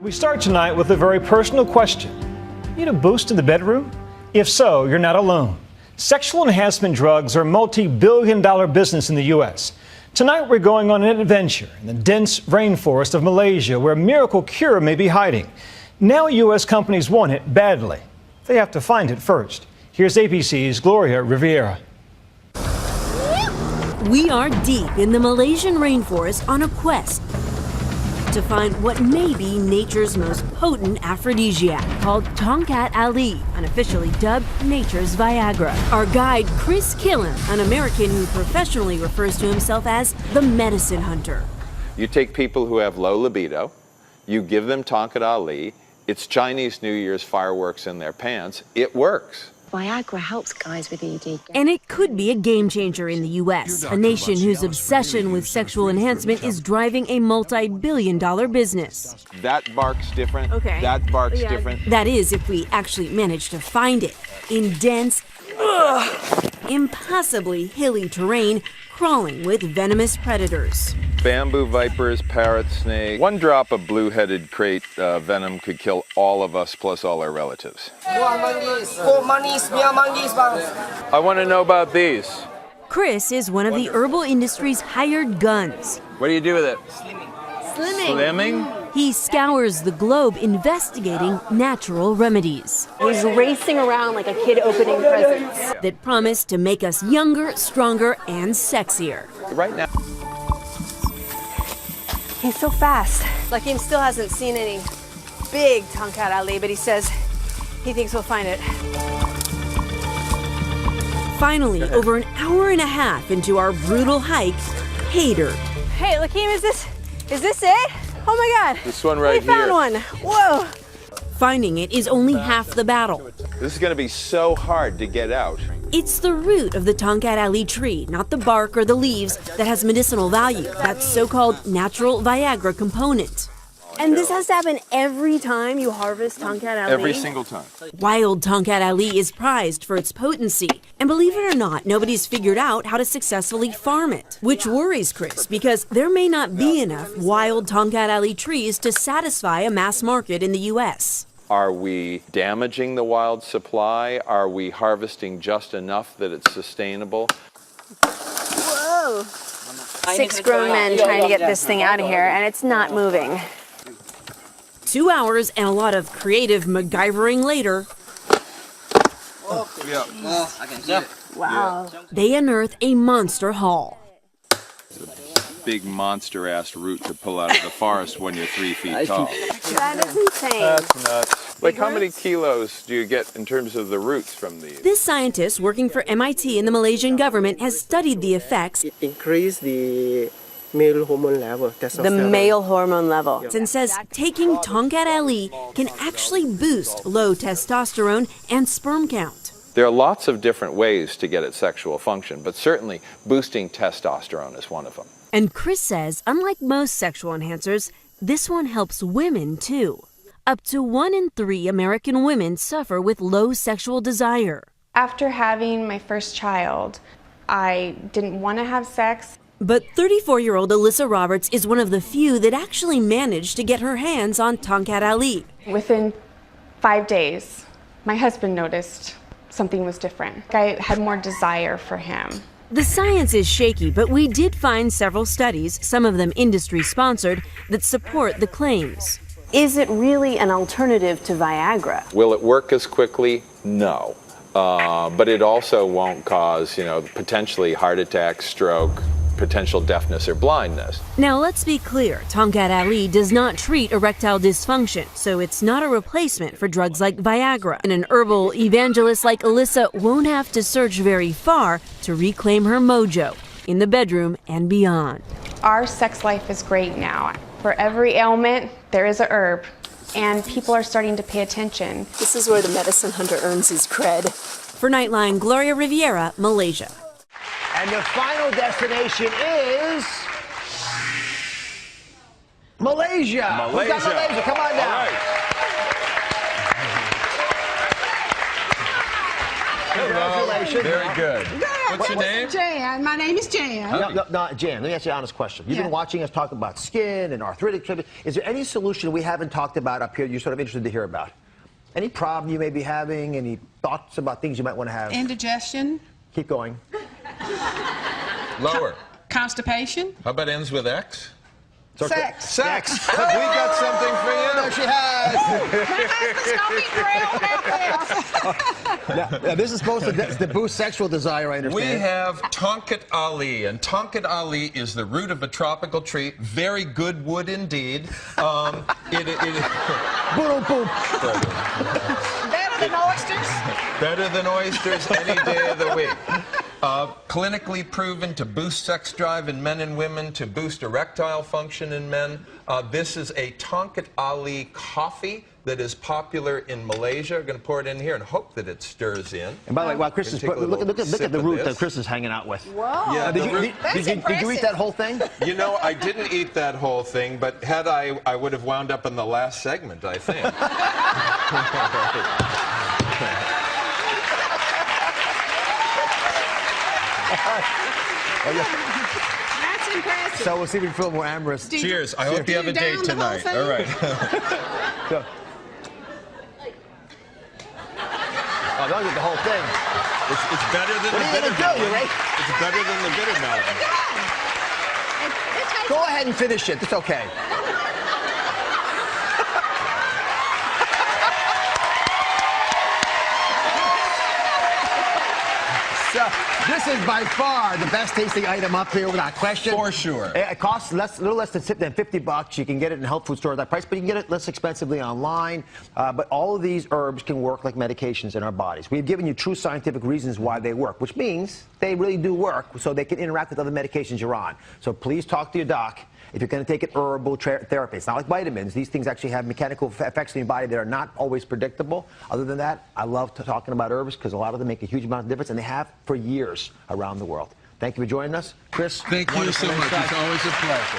We start tonight with a very personal question. Need a boost in the bedroom? If so, you're not alone. Sexual enhancement drugs are a multi-billion-dollar business in the U.S. Tonight we're going on an adventure in the dense rainforest of Malaysia where a miracle cure may be hiding. Now U.S. companies want it badly. They have to find it first. Here's ABC's Gloria Riviera. We are deep in the Malaysian rainforest on a quest to find what may be nature's most potent aphrodisiac, called Tongkat Ali, unofficially dubbed nature's Viagra. Our guide, Chris Killam, an American who professionally refers to himself as the medicine hunter. You take people who have low libido, you give them Tongkat Ali, it's Chinese New Year's fireworks in their pants, it works. Viagra helps guys with ED. And it could be a game changer in the U.S., a nation whose obsession with sexual enhancement is driving a multi-billion-dollar business. That barks different, that barks different. That is, if we actually manage to find it in dense, impossibly hilly terrain, crawling with venomous predators. Bamboo vipers, parrot snake. One drop of blue-headed crate venom could kill all of us plus all our relatives. I want to know about these. Chris is one of the herbal industry's hired guns. What do you do with it? Slimming. He scours the globe investigating natural remedies. He's racing around like a kid opening presents. That promise to make us younger, stronger, and sexier. Right now. He's so fast. Like he still hasn't seen any big Tongkat Ali, but he says he thinks we'll find it. Finally, over an hour and a half into our brutal hike, Hater. Hey, Lakeem, is this it? Oh my God. This one right we found here. one. Whoa. Finding it is only half the battle. This is going to be so hard to get out. It's the root of the Tongkat Ali tree, not the bark or the leaves, that has medicinal value. That so-called natural Viagra component. And this has to happen every time you harvest Tongkat Ali? Every single time. Wild Tongkat Ali is prized for its potency. And believe it or not, nobody's figured out how to successfully farm it. Which worries Chris, because there may not be enough wild Tongkat Ali trees to satisfy a mass market in the U.S. Are we damaging the wild supply? Are we harvesting just enough that it's sustainable? Whoa. 6 grown men trying to get this thing out of here, and it's not moving. 2 hours and a lot of creative MacGyvering later, Wow. they unearth a monster haul. Big monster-ass root to pull out of the forest when you're 3 feet tall. That is insane. That's nuts. Like how many kilos do you get in terms of the roots from these? This scientist working for MIT and the Malaysian government has studied the effects. It increases the male hormone level, testosterone. The male hormone level. And says taking Tongkat Ali can actually boost low testosterone and sperm count. There are lots of different ways to get at sexual function, but certainly boosting testosterone is one of them. And Chris says, unlike most sexual enhancers, this one helps women too. Up to 1 in 3 American women suffer with low sexual desire. After having my first child, I didn't want to have sex. But 34-year-old Alyssa Roberts is one of the few that actually managed to get her hands on Tongkat Ali. Within 5 days, my husband noticed something was different. I had more desire for him. The science is shaky, but we did find several studies, some of them industry-sponsored, that support the claims. Is it really an alternative to Viagra? Will it work as quickly? No. But it also won't cause, potentially heart attack, stroke, potential deafness or blindness. Now let's be clear, Tongkat Ali does not treat erectile dysfunction, so it's not a replacement for drugs like Viagra. And an herbal evangelist like Alyssa won't have to search very far to reclaim her mojo in the bedroom and beyond. Our sex life is great now. For every ailment, there is a herb, and people are starting to pay attention. This is where the medicine hunter earns his cred. For Nightline, Gloria Riviera, Malaysia. And the final destination is Malaysia. Who's got Malaysia? Come on down. Hello. Congratulations. Very good. What's your name? Jan. My name is Jan. No, Jan, let me ask you an honest question. You've been watching us talk about skin and arthritic. Is there any solution we haven't talked about up here you're sort of interested to hear about? Any problem you may be having? Any thoughts about things you might want to have? Indigestion. Keep going. Lower. Constipation. How about ends with X? Sex. Sex. We got something for you. There she has. My husband's gonna be thrilled about this. Now, this is supposed to boost sexual desire, I understand. We have Tongkat Ali, and Tongkat Ali is the root of a tropical tree. Very good wood indeed. Boom, boom. Better than oysters. Better than oysters any day of the week. Clinically proven to boost sex drive in men and women, to boost erectile function in men. This is a Tongkat Ali coffee that is popular in Malaysia. We're going to pour it in here and hope that it stirs in. And by the way, while Chris is look at the root that Chris is hanging out with. Whoa. Yeah, Did you eat that whole thing? You know, I didn't eat that whole thing, but had I would have wound up in the last segment, I think. That's impressive. So we'll see if we can feel more amorous. Cheers. I hope you have a date tonight. All right. So. Oh, don't get the whole thing. It's better than the bitter melon. It's better than the bitter melon. Go ahead and finish it. It's okay. So, this is by far the best tasting item up here without question. For sure. It costs a little less than $50. You can get it in health food stores at that price, but you can get it less expensively online. But all of these herbs can work like medications in our bodies. We've given you true scientific reasons why they work, which means they really do work, so they can interact with other medications you're on. So please talk to your doc if you're going to take an herbal therapy. It's not like vitamins. These things actually have mechanical effects in your body that are not always predictable. Other than that, I love talking about herbs because a lot of them make a huge amount of difference, and they have for years around the world. Thank you for joining us. Chris, thank you so much. It's always a pleasure.